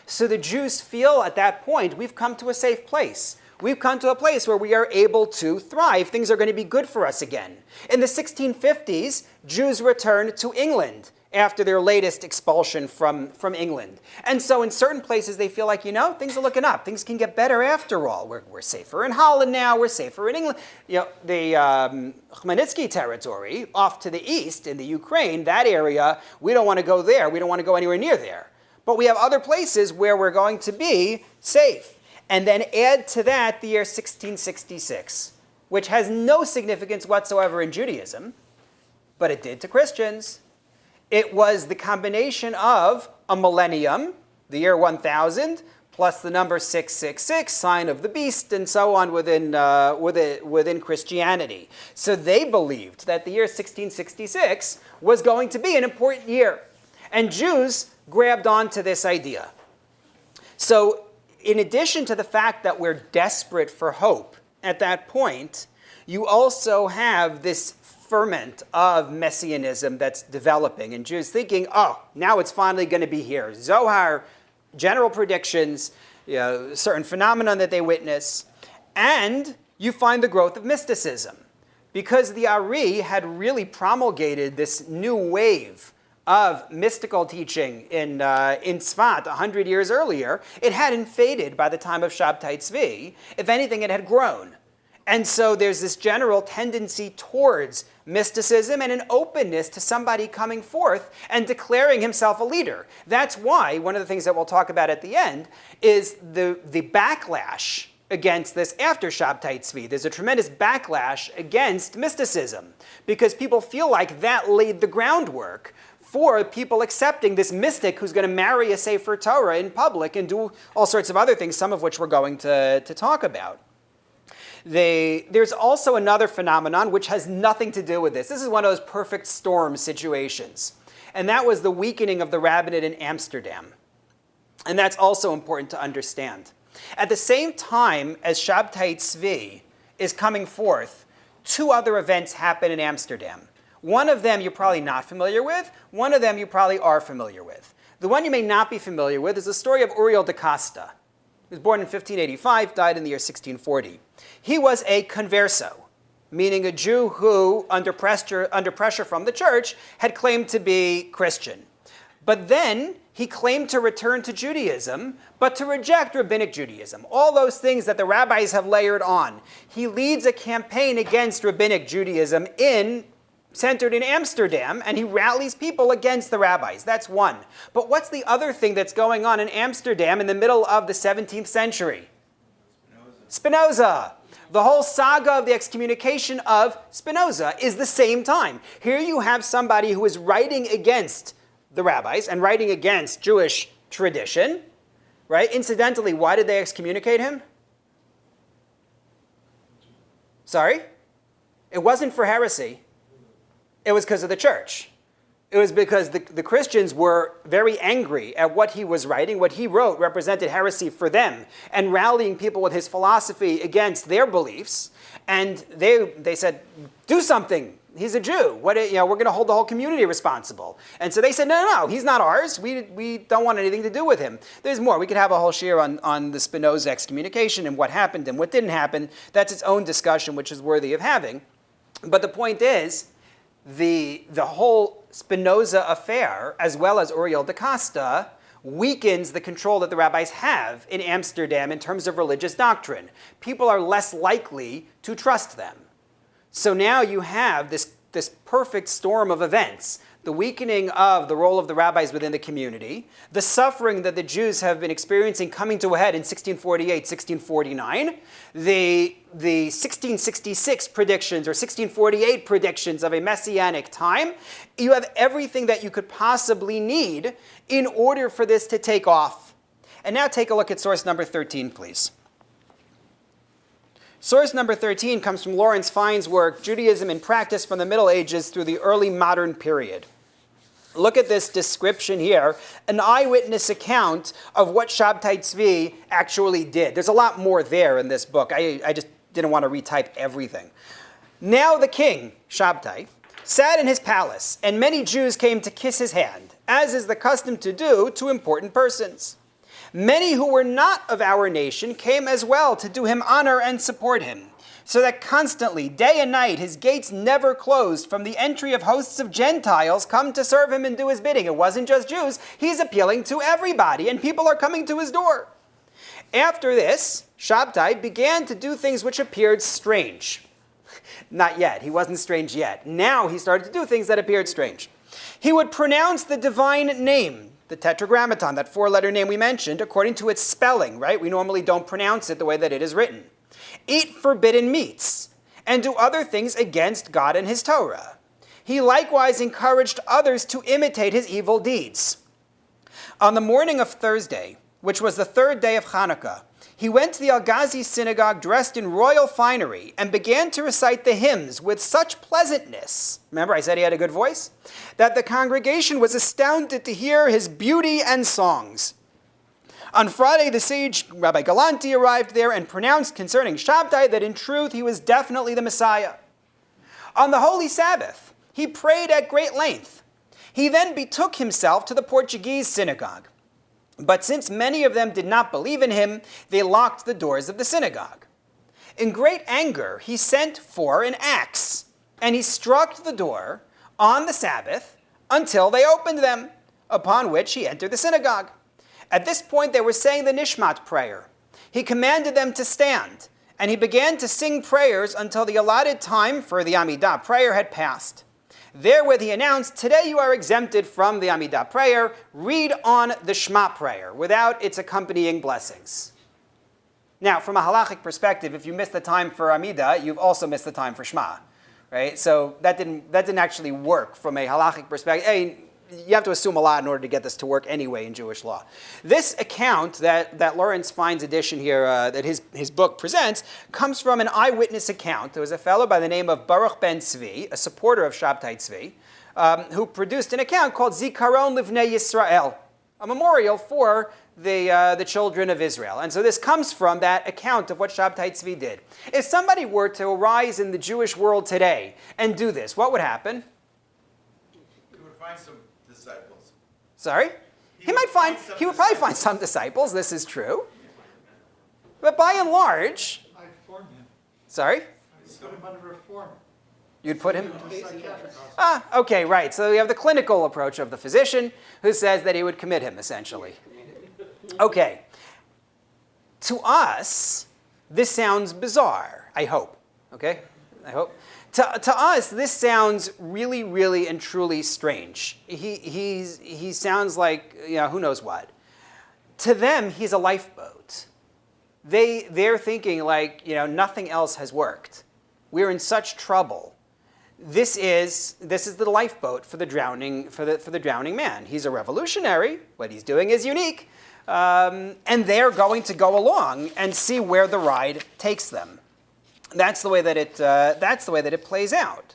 [SPEAKER 1] So the Jews feel at that point, we've come to a safe place. We've come to a place where we are able to thrive. Things are going to be good for us again. In the 1650s, Jews returned to England after their latest expulsion from England. And so in certain places, they feel like, things are looking up. Things can get better after all. We're safer in Holland now. We're safer in England. The Khmelnytsky territory off to the east in the Ukraine, that area, we don't want to go there. We don't want to go anywhere near there. But we have other places where we're going to be safe. And then add to that the year 1666, which has no significance whatsoever in Judaism, but it did to Christians. It was the combination of a millennium, the year 1000, plus the number 666, sign of the beast, and so on within Christianity. So they believed that the year 1666 was going to be an important year. And Jews grabbed onto this idea. So in addition to the fact that we're desperate for hope at that point, you also have this ferment of messianism that's developing, and Jews thinking, now it's finally going to be here. Zohar, general predictions, certain phenomenon that they witness, and you find the growth of mysticism. Because the Ari had really promulgated this new wave of mystical teaching in Tzfat 100 years earlier, it hadn't faded by the time of Shabbtai Tzvi. If anything, it had grown. And so there's this general tendency towards mysticism and an openness to somebody coming forth and declaring himself a leader. That's why one of the things that we'll talk about at the end is the backlash against this after Shabbtai Tzvi. There's a tremendous backlash against mysticism because people feel like that laid the groundwork for people accepting this mystic who's going to marry a Sefer Torah in public and do all sorts of other things, some of which we're going to talk about. There's also another phenomenon which has nothing to do with this. This is one of those perfect storm situations. And that was the weakening of the rabbinate in Amsterdam. And that's also important to understand. At the same time as Shabbtai Tzvi is coming forth, two other events happen in Amsterdam. One of them you're probably not familiar with. One of them you probably are familiar with. The one you may not be familiar with is the story of Uriel de Costa. He was born in 1585, died in the year 1640. He was a converso, meaning a Jew who, under pressure from the church, had claimed to be Christian. But then he claimed to return to Judaism, but to reject rabbinic Judaism. All those things that the rabbis have layered on. He leads a campaign against rabbinic Judaism centered in Amsterdam, and he rallies people against the rabbis. That's one. But what's the other thing that's going on in Amsterdam in the middle of the 17th century? Spinoza. The whole saga of the excommunication of Spinoza is the same time. Here you have somebody who is writing against the rabbis and writing against Jewish tradition, right? Incidentally, why did they excommunicate him? Sorry? It wasn't for heresy. It was because of the church. It was because the Christians were very angry at what he was writing. What he wrote represented heresy for them and rallying people with his philosophy against their beliefs. And they said, do something. He's a Jew. We're going to hold the whole community responsible. And so they said, no, he's not ours. We don't want anything to do with him. There's more. We could have a whole shiur on the Spinoza excommunication and what happened and what didn't happen. That's its own discussion, which is worthy of having. But the point is, the whole Spinoza affair, as well as Uriel de Costa, weakens the control that the rabbis have in Amsterdam in terms of religious doctrine. People are less likely to trust them. So now you have this perfect storm of events. The weakening of the role of the rabbis within the community, the suffering that the Jews have been experiencing coming to a head in 1648, 1649, the 1666 predictions or 1648 predictions of a messianic time. You have everything that you could possibly need in order for this to take off. And now take a look at source number 13, please. Source number 13 comes from Lawrence Fine's work, Judaism in Practice from the Middle Ages through the Early Modern Period. Look at this description here, an eyewitness account of what Shabbtai Tzvi actually did. There's a lot more there in this book. I just didn't want to retype everything. Now the king, Shabbtai, sat in his palace, and many Jews came to kiss his hand, as is the custom to do to important persons. Many who were not of our nation came as well to do him honor and support him, so that constantly, day and night, his gates never closed from the entry of hosts of Gentiles come to serve him and do his bidding. It wasn't just Jews. He's appealing to everybody, and people are coming to his door. After this, Shabbtai began to do things which appeared strange. Not yet. He wasn't strange yet. Now he started to do things that appeared strange. He would pronounce the divine name, the tetragrammaton, that four-letter name we mentioned, according to its spelling, right? We normally don't pronounce it the way that it is written. Eat forbidden meats, and do other things against God and his Torah. He likewise encouraged others to imitate his evil deeds. On the morning of Thursday, which was the third day of Hanukkah, he went to the Al-Ghazi synagogue dressed in royal finery and began to recite the hymns with such pleasantness, remember I said he had a good voice, that the congregation was astounded to hear his beauty and songs. On Friday, the sage Rabbi Galanti arrived there and pronounced concerning Shabbtai that in truth he was definitely the Messiah. On the Holy Sabbath, he prayed at great length. He then betook himself to the Portuguese synagogue. But since many of them did not believe in him, they locked the doors of the synagogue. In great anger, he sent for an axe, and he struck the door on the Sabbath until they opened them, upon which he entered the synagogue. At this point, they were saying the Nishmat prayer. He commanded them to stand, and he began to sing prayers until the allotted time for the Amidah prayer had passed. Therewith he announced, today you are exempted from the Amidah prayer. Read on the Shema prayer without its accompanying blessings. Now, from a halachic perspective, if you miss the time for Amidah, you've also missed the time for Shema, right? So that didn't actually work from a halachic perspective. Hey, you have to assume a lot in order to get this to work anyway in Jewish law. This account that Lawrence Fine's edition here, that his book presents, comes from an eyewitness account. There was a fellow by the name of Baruch ben Tzvi, a supporter of Shabbtai Tzvi, who produced an account called Zikaron Livnei Yisrael, a memorial for the children of Israel. And so this comes from that account of what Shabbtai Tzvi did. If somebody were to arise in the Jewish world today and do this, what would happen?
[SPEAKER 3] You would find some disciples.
[SPEAKER 1] Sorry? He would probably find some disciples, this is true. But by and large,
[SPEAKER 2] I'd form him.
[SPEAKER 1] sorry?
[SPEAKER 2] I'd put him under reform.
[SPEAKER 1] You'd put him?
[SPEAKER 2] To psychiatric hospital.
[SPEAKER 1] Okay, right. So we have the clinical approach of the physician who says that he would commit him, essentially. Okay. To us, this sounds bizarre, I hope. Okay? I hope. To us, this sounds really, really and truly strange. He sounds like, who knows what. To them, he's a lifeboat. They're thinking like, nothing else has worked. We're in such trouble. This is the lifeboat for the drowning man. He's a revolutionary. What he's doing is unique. And they're going to go along and see where the ride takes them. That's the way that it plays out.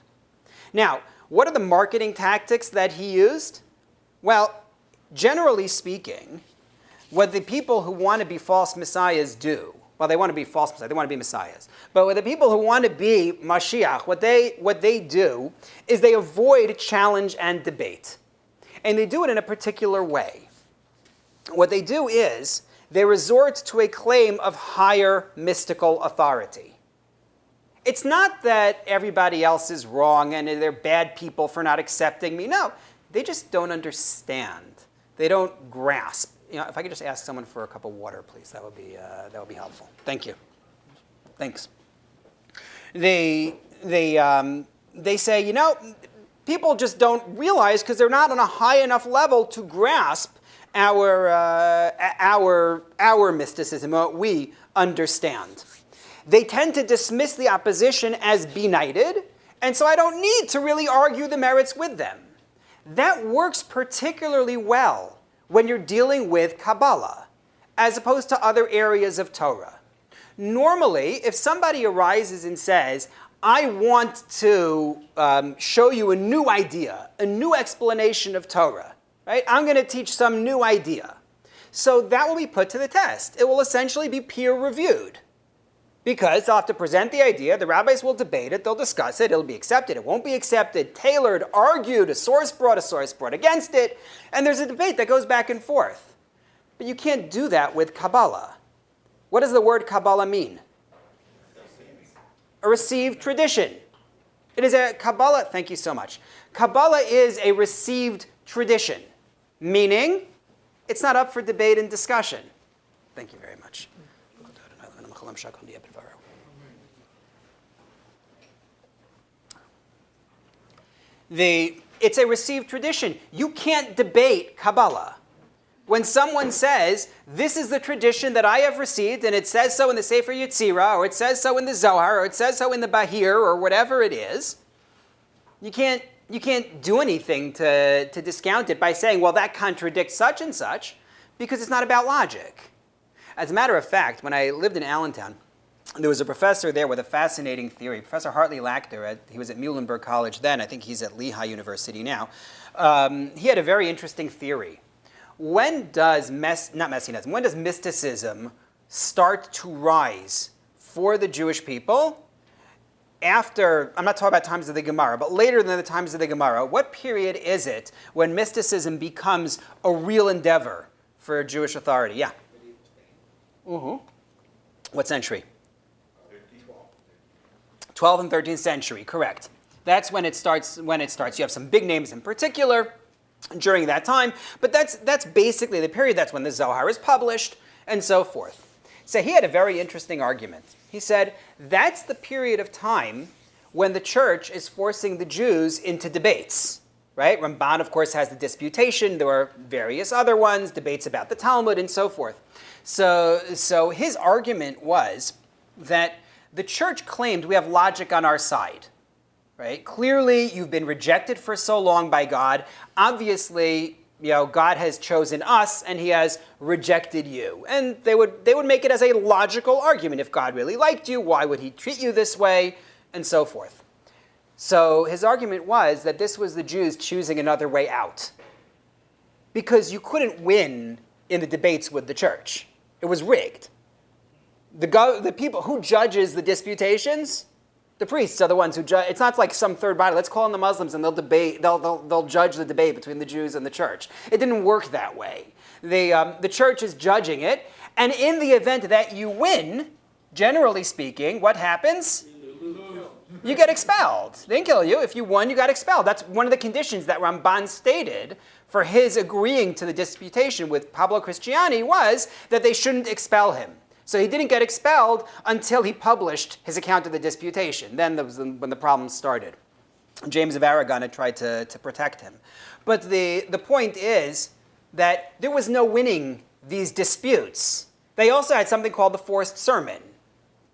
[SPEAKER 1] Now, what are the marketing tactics that he used? Well, generally speaking, what the people who want to be false messiahs do, well, they want to be false messiahs, they want to be messiahs. But what the people who want to be Mashiach, what they do is they avoid challenge and debate. And they do it in a particular way. What they do is they resort to a claim of higher mystical authority. It's not that everybody else is wrong and they're bad people for not accepting me. No, they just don't understand. They don't grasp. If I could just ask someone for a cup of water, please, that would be helpful. Thank you. Thanks. They say, people just don't realize because they're not on a high enough level to grasp our mysticism, what we understand. They tend to dismiss the opposition as benighted, and so I don't need to really argue the merits with them. That works particularly well when you're dealing with Kabbalah, as opposed to other areas of Torah. Normally, if somebody arises and says, I want to show you a new idea, a new explanation of Torah. Right? I'm going to teach some new idea. So that will be put to the test. It will essentially be peer-reviewed. Because they'll have to present the idea, the rabbis will debate it, they'll discuss it, it'll be accepted, it won't be accepted, tailored, argued, a source brought against it, and there's a debate that goes back and forth. But you can't do that with Kabbalah. What does the word Kabbalah mean? A received tradition. It is a Kabbalah, thank you so much. Kabbalah is a received tradition, meaning it's not up for debate and discussion. Thank you very much. It's a received tradition. You can't debate Kabbalah. When someone says, this is the tradition that I have received, and it says so in the Sefer Yetzirah, or it says so in the Zohar, or it says so in the Bahir, or whatever it is, you can't do anything to discount it by saying, well, that contradicts such and such, because it's not about logic. As a matter of fact, when I lived in Allentown, there was a professor there with a fascinating theory. Professor Hartley Lachter, he was at Muhlenberg College then. I think he's at Lehigh University now. He had a very interesting theory. When does mysticism start to rise for the Jewish people? After, I'm not talking about times of the Gemara, but later than the times of the Gemara, what period is it when mysticism becomes a real endeavor for Jewish authority? Yeah. Mm-hmm. What century? 12th and 13th century, correct. That's when it starts. You have some big names in particular during that time, but that's basically the period. That's when the Zohar is published and so forth. So he had a very interesting argument. He said that's the period of time when the church is forcing the Jews into debates. Right? Ramban, of course, has the disputation. There are various other ones, debates about the Talmud and so forth. So his argument was that the church claimed we have logic on our side. Right? Clearly, you've been rejected for so long by God. Obviously, God has chosen us and he has rejected you. And they would make it as a logical argument. If God really liked you, why would he treat you this way? And so forth. So his argument was that this was the Jews choosing another way out. Because you couldn't win in the debates with the church. It was rigged. The people who judges the disputations, the priests are the ones who judge. It's not like some third body. Let's call in the Muslims and they'll debate. They'll judge the debate between the Jews and the church. It didn't work that way. The church is judging it, and in the event that you win, generally speaking, what happens? You get expelled. They didn't kill you. If you won, you got expelled. That's one of the conditions that Ramban stated for his agreeing to the disputation with Pablo Cristiani was that they shouldn't expel him. So he didn't get expelled until he published his account of the disputation. Then that was when the problems started. James of Aragon had tried to protect him. But the point is that there was no winning these disputes. They also had something called the forced sermon.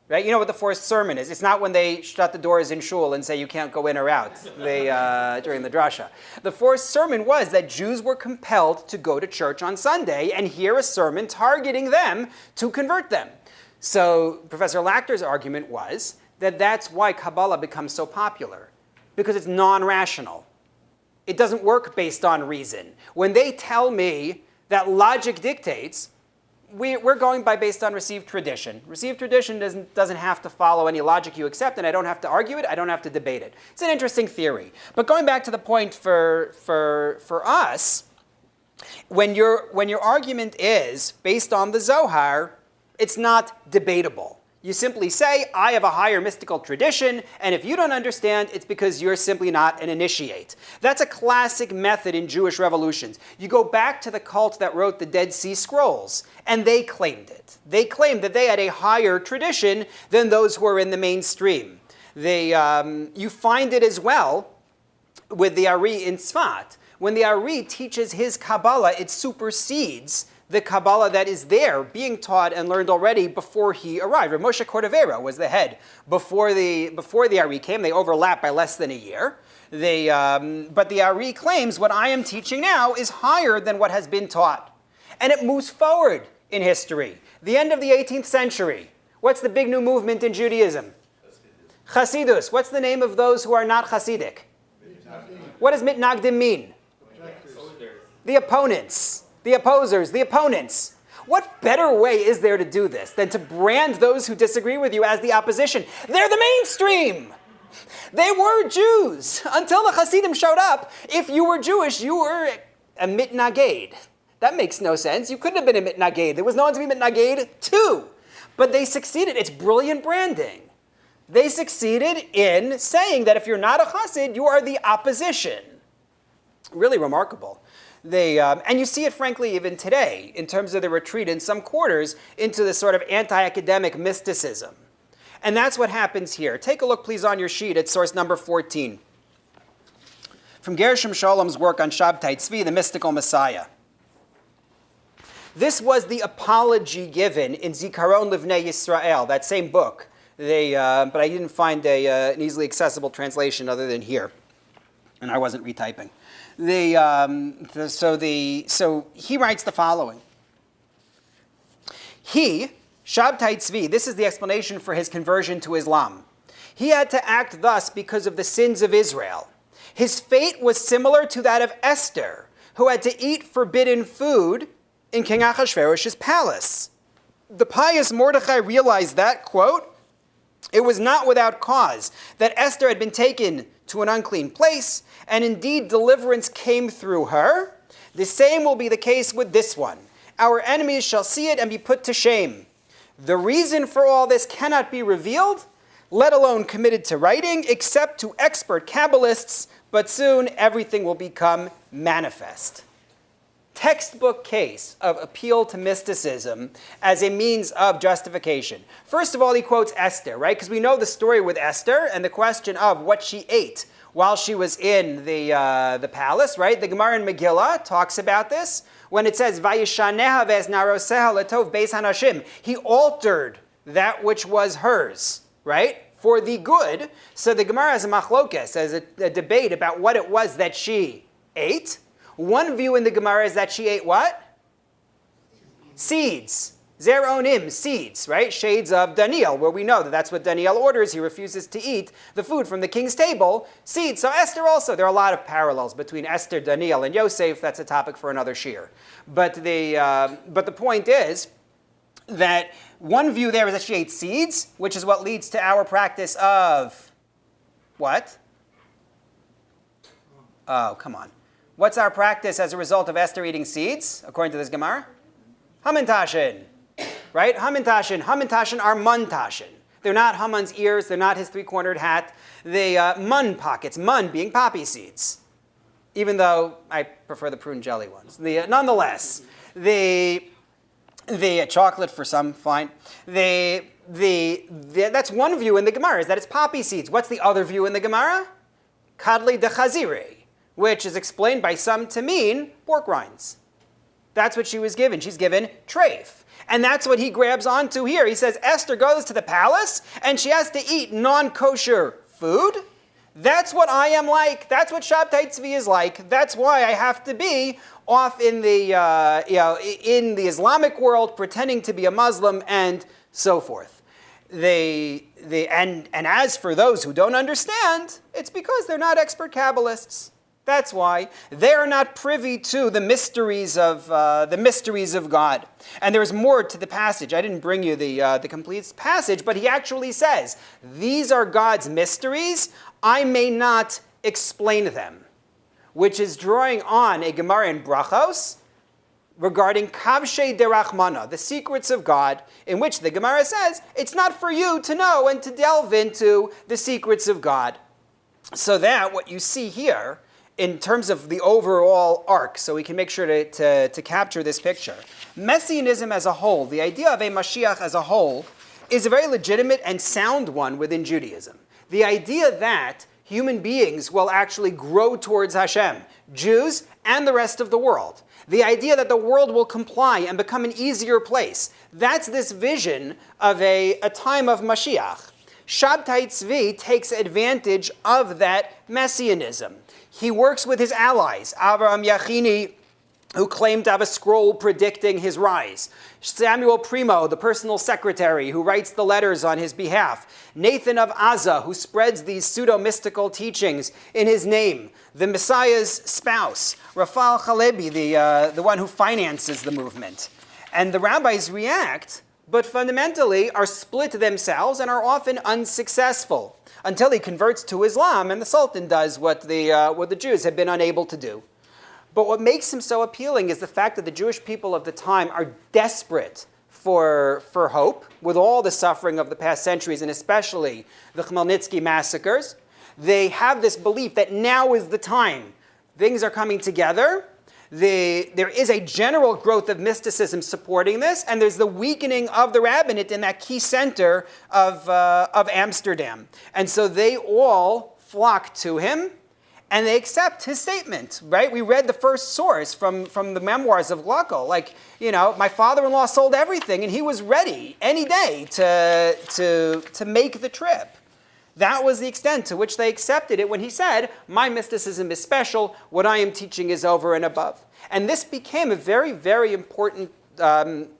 [SPEAKER 1] Right? You know what the forced sermon is. It's not when they shut the doors in shul and say you can't go in or out during the drasha. The forced sermon was that Jews were compelled to go to church on Sunday and hear a sermon targeting them to convert them. So Professor Lachter's argument was that that's why Kabbalah becomes so popular, because it's non-rational. It doesn't work based on reason. When they tell me that logic dictates, we're going based on received tradition. Received tradition doesn't have to follow any logic you accept, and I don't have to argue it, I don't have to debate it. It's an interesting theory. But going back to the point for us, when your argument is based on the Zohar, it's not debatable. You simply say, I have a higher mystical tradition, and if you don't understand, it's because you're simply not an initiate. That's a classic method in Jewish revolutions. You go back to the cult that wrote the Dead Sea Scrolls, and they claimed it. They claimed that they had a higher tradition than those who are in the mainstream. You find it as well with the Ari in Tzfat. When the Ari teaches his Kabbalah, it supersedes the Kabbalah that is there being taught and learned already before he arrived. Rav Moshe Cordovero was the head before the Ari came. They overlap by less than a year. But the Ari claims what I am teaching now is higher than what has been taught. And it moves forward in history. The end of the 18th century. What's the big new movement in Judaism? Chasidus. What's the name of those who are not Hasidic? What does mitnagdim mean? The opponents, the opposers, the opponents. What better way is there to do this than to brand those who disagree with you as the opposition? They're the mainstream. They were Jews until the Hasidim showed up. If you were Jewish, you were a mitnaged. That makes no sense. You couldn't have been a mitnaged. There was no one to be mitnaged to. But they succeeded. It's brilliant branding. They succeeded in saying that if you're not a Hasid, you are the opposition. Really remarkable. And you see it, frankly, even today, in terms of the retreat in some quarters into this sort of anti-academic mysticism. And that's what happens here. Take a look, please, on your sheet at source number 14. From Gershom Sholom's work on Shabbtai Tzvi, the mystical Messiah. This was the apology given in Zikaron Livnei Yisrael, that same book. But I didn't find an easily accessible translation other than here. And I wasn't retyping. So he writes the following. He, Shabbtai Tzvi, this is the explanation for his conversion to Islam. He had to act thus because of the sins of Israel. His fate was similar to that of Esther, who had to eat forbidden food in King Ahasuerus' palace. The pious Mordechai realized that, quote, it was not without cause that Esther had been taken to an unclean place, and indeed deliverance came through her. The same will be the case with this one. Our enemies shall see it and be put to shame. The reason for all this cannot be revealed, let alone committed to writing, except to expert Kabbalists, but soon everything will become manifest. Textbook case of appeal to mysticism as a means of justification. First of all, he quotes Esther, right? Because we know the story with Esther and the question of what she ate while she was in the palace, right? The Gemara in Megillah talks about this when it says, "Vayishaneha ve'esnaroseha letov beis hanashim." He altered that which was hers, right? For the good. So the Gemara has a machlokes, has a debate about what it was that she ate. One view in the Gemara is that she ate what? Seeds. Zeronim, seeds, right? Shades of Daniel, where we know that that's what Daniel orders. He refuses to eat the food from the king's table. Seeds. So Esther also, there are a lot of parallels between Esther, Daniel, and Yosef. That's a topic for another shiur. But the point is that one view there is that she ate seeds, which is what leads to our practice of what? Oh, come on. What's our practice as a result of Esther eating seeds, according to this Gemara? Hamantashen, right? Hamantashen are muntashen. They're not Haman's ears. They're not his three-cornered hat. They mun pockets, mun being poppy seeds, even though I prefer the prune jelly ones. Nonetheless, the chocolate for some, fine. That's one view in the Gemara, is that it's poppy seeds. What's the other view in the Gemara? Kadli de chazire, which is explained by some to mean pork rinds. That's what she was given. She's given treif. And that's what he grabs onto here. He says Esther goes to the palace and she has to eat non-kosher food. That's what I am like. That's what Shabbtai Tzvi is like. That's why I have to be off in the Islamic world pretending to be a Muslim and so forth. And as for those who don't understand, it's because they're not expert Kabbalists. That's why they are not privy to the mysteries of God. And there's more to the passage. I didn't bring you the complete passage, but he actually says, "These are God's mysteries. I may not explain them," which is drawing on a Gemara in Brachos regarding Kavshei Derachmana, the secrets of God, in which the Gemara says it's not for you to know and to delve into the secrets of God. So that what you see here, in terms of the overall arc, so we can make sure to capture this picture. Messianism as a whole, the idea of a Mashiach as a whole, is a very legitimate and sound one within Judaism. The idea that human beings will actually grow towards Hashem, Jews and the rest of the world. The idea that the world will comply and become an easier place. That's this vision of a time of Mashiach. Shabbtai Tzvi takes advantage of that messianism. He works with his allies, Avraham Yachini who claimed to have a scroll predicting his rise. Samuel Primo, the personal secretary who writes the letters on his behalf. Nathan of Azza, who spreads these pseudo-mystical teachings in his name. The Messiah's spouse, Raphael Halebi, the one who finances the movement. And the rabbis react, but fundamentally are split themselves and are often unsuccessful until he converts to Islam and the Sultan does what the Jews have been unable to do. But what makes him so appealing is the fact that the Jewish people of the time are desperate for hope with all the suffering of the past centuries, and especially the Khmelnytsky massacres. They have this belief that now is the time. Things are coming together. There is a general growth of mysticism supporting this, and there's the weakening of the rabbinate in that key center of Amsterdam. And so they all flock to him, and they accept his statement, right? We read the first source from the memoirs of Glocko. Like, my father-in-law sold everything, and he was ready any day to make the trip. That was the extent to which they accepted it when he said, my mysticism is special, what I am teaching is over and above. And this became a very, very important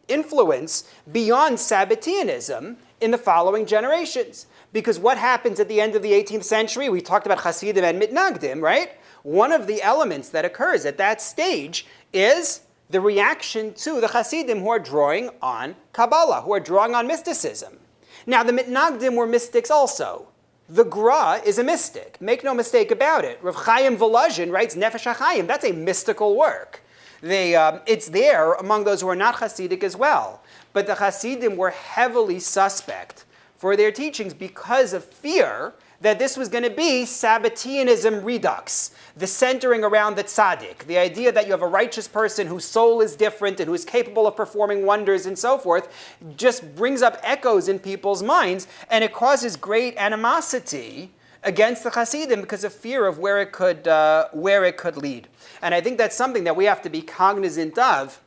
[SPEAKER 1] influence beyond Sabbateanism in the following generations. Because what happens at the end of the 18th century, we talked about Hasidim and Mitnagdim, right? One of the elements that occurs at that stage is the reaction to the Hasidim who are drawing on Kabbalah, who are drawing on mysticism. Now, the Mitnagdim were mystics also. The Gra is a mystic. Make no mistake about it. Rav Chaim Volozhin writes Nefesh HaChaim. That's a mystical work. It's there among those who are not Hasidic as well. But the Hasidim were heavily suspect for their teachings because of fear that this was going to be Sabbateanism redux, the centering around the tzaddik, the idea that you have a righteous person whose soul is different and who is capable of performing wonders and so forth, just brings up echoes in people's minds, and it causes great animosity against the Hasidim because of fear of where it could lead. And I think that's something that we have to be cognizant of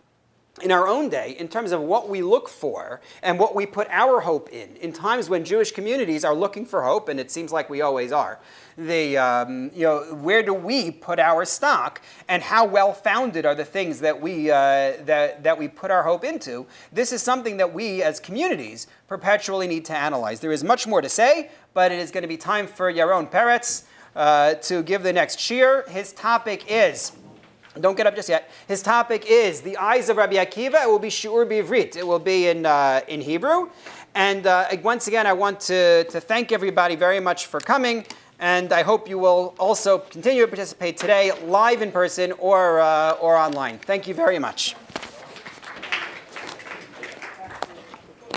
[SPEAKER 1] in our own day, in terms of what we look for and what we put our hope in times when Jewish communities are looking for hope, and it seems like we always are. Where do we put our stock, and how well-founded are the things that we put our hope into? This is something that we, as communities, perpetually need to analyze. There is much more to say, but it is going to be time for Yaron Peretz to give the next shiur. His topic is... Don't get up just yet. His topic is the eyes of Rabbi Akiva. It will be Shiur B'Ivrit. It will be in Hebrew. And once again, I want to thank everybody very much for coming. And I hope you will also continue to participate today, live in person or online. Thank you very much.